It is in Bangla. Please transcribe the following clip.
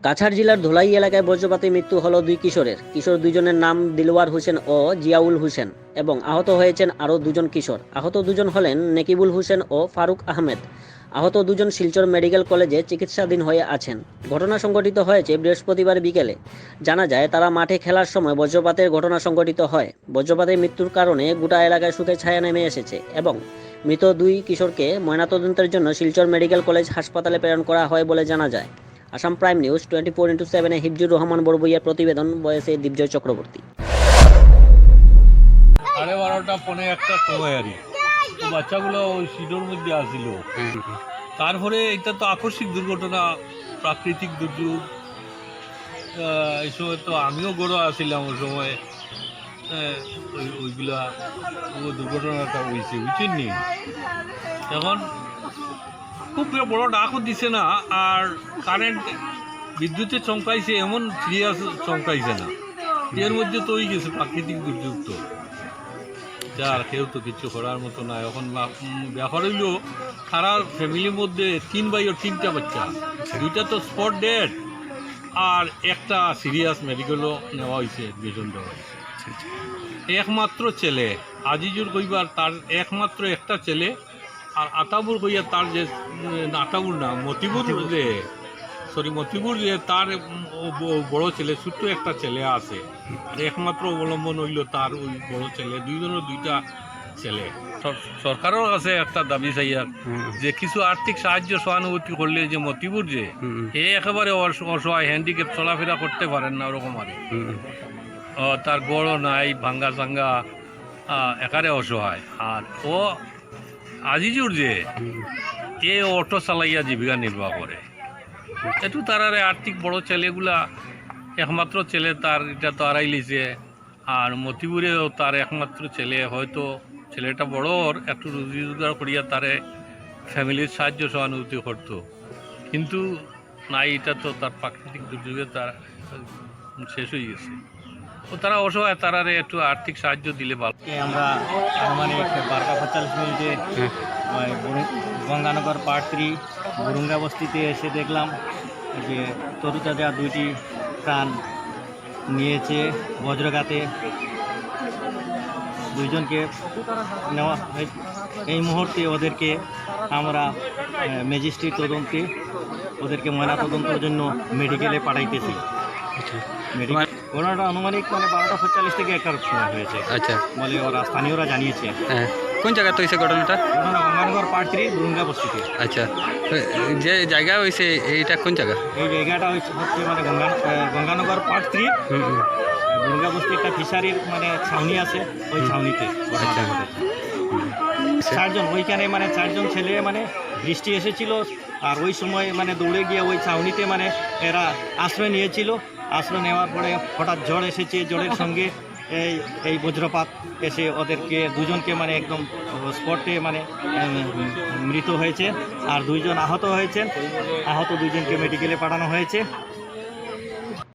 কাছাড় জেলার ধলাই এলাকায় বজ্রপাতে মৃত্যু হলো দুই কিশোরের। কিশোর দুজনের নাম দিলওয়ার হোসেন ও জিয়াউল হোসেন এবং আহত হয়েছেন আরও দুজন কিশোর। আহত দুজন হলেন নেকিবুল হোসেন ও ফারুক আহমেদ। আহত দুজন শিলচর মেডিকেল কলেজে চিকিৎসাধীন হয়ে আছেন। ঘটনা সংঘটিত হয়েছে বৃহস্পতিবার বিকেলে। জানা যায় তারা মাঠে খেলার সময় বজ্রপাতের ঘটনা সংঘটিত হয়। বজ্রপাতের মৃত্যুর কারণে গোটা এলাকায় শোকের ছায়া নেমে এসেছে এবং মৃত দুই কিশোরকে ময়নাতদন্তের জন্য শিলচর মেডিকেল কলেজ হাসপাতালে প্রেরণ করা হয় বলে জানা যায়। Assam prime news 24x7 Hifzur Rahman বড়বইয়ার প্রতিবেদন, বয়সে দীপজয় চক্রবর্তী। 12:30-1 সময় আর কি বাচ্চাগুলো ওই সিডোর মধ্যে আসছিল। তারপরে এটা তো আকস্মিক দুর্ঘটনা, প্রাকৃতিক দুর্যোগ। এই সময় তো আমিও গড় আসছিলাম ওই সময়। ওইগুলা দুর্ঘটনাটা হয়েছে, বুঝছেন নি? এখন খুব বড় ডাকও দিছে না, আর কারেন্ট বিদ্যুতে চমকাইছে, এমন সিরিয়াস চমকাইছে না। এর মধ্যে তো হয়ে গেছে প্রাকৃতিক দুর্যোগ, তো যার কেউ তো কিছু করার মতো না। এখন ব্যাপার হইল সারা ফ্যামিলির মধ্যে 3 ভাই ও 3টা বাচ্চা, 2টা তো স্পট ডেড আর একটা সিরিয়াস মেডিকেলও নেওয়া হয়েছে, বেজন দেওয়া হয়েছে। একমাত্র ছেলে আজিজুর কইবার, তার একমাত্র একটা ছেলে। আর আতাবুর কইয়া তার যে আতাবুর না মতিবুর যে মতিবুর যে তার বড় ছেলে, ছোট্ট একটা ছেলে আছে। আর একমাত্র অবলম্বন হইল তার ওই বড় ছেলে। দুইজনের 2টা ছেলে। সরকারের কাছে একটা দাবি চাইয়ার যে কিছু আর্থিক সাহায্য সহানুভূতি করলে, যে মতিবুর যে একেবারে অসহায়, হ্যান্ডিক্যাপ, চলাফেরা করতে পারেন না ওরকম আর তার গড়ও নাই, ভাঙ্গা চাঙ্গা, একারে অসহায়। আর ও আজিজুর যে এ অটো চালাইয়া জীবিকা নির্বাহ করে। একটু তার আর্থিক বড় ছেলেগুলা, একমাত্র ছেলে তার, এটা তো আড়াই লিছে। আর মতিপুরেও তার একমাত্র ছেলে, হয়তো ছেলেটা বড়র একটু রুজি রোজগার করিয়া তারে ফ্যামিলির সাহায্য সহানুভূতি করতো, কিন্তু নাই, এটা তো তার প্রাকৃতিক দুর্যোগে তার শেষ হয়ে গেছে। ও তারা অসহায়, তারা একটু আর্থিক সাহায্য দিলে ভালো। আমরা আনুমানিক 12:45 মিনিটে গঙ্গানগর পার্ট 3 বুরুঙ্গা বস্তিতে এসে দেখলাম যে তরুতাজা 2টি প্রাণ নিয়েছে বজ্রঘাতে। 2জনকে নেওয়া, এই মুহূর্তে ওদেরকে আমরা ম্যাজিস্ট্রেট তদন্তে ওদেরকে ময়নাতদন্তের জন্য মেডিকেলে পাঠাইতেছি। ঘটনাটা আনুমানিক 12:45 থেকে 1টার সময় হয়েছে। আচ্ছা, বলে ওরা স্থানীয়রা জানিয়েছে। হ্যাঁ, কোন জায়গাতে হয়েছে ঘটনাটা? গঙ্গানগর পার্ট 3 বুরুঙ্গা বস্তিতে। আচ্ছা, যে জায়গা হয়েছে এইটা কোন জায়গা? এই জায়গাটা হচ্ছে গঙ্গানগর পার্ট 3 বুরুঙ্গা বস্তি। একটা ফিশারির ছাউনি আছে, ওই ছাউনিতে। আচ্ছা, 4জন ওইখানে 4জন ছেলে বৃষ্টি এসেছিল, আর ওই সময় দৌড়ে গিয়ে ওই ছাউনিতে এরা আশ্রয় নিয়েছিল। আশ্রয় নেওয়ার পরে হঠাৎ ঝড় এসেছে, ঝড়ের সঙ্গে এই বজ্রপাত এসে ওদেরকে 2জনকে একদম স্পটে মৃত হয়েছে, আর 2জন আহত হয়েছেন। আহত 2জনকে মেডিকেলে পাঠানো হয়েছে।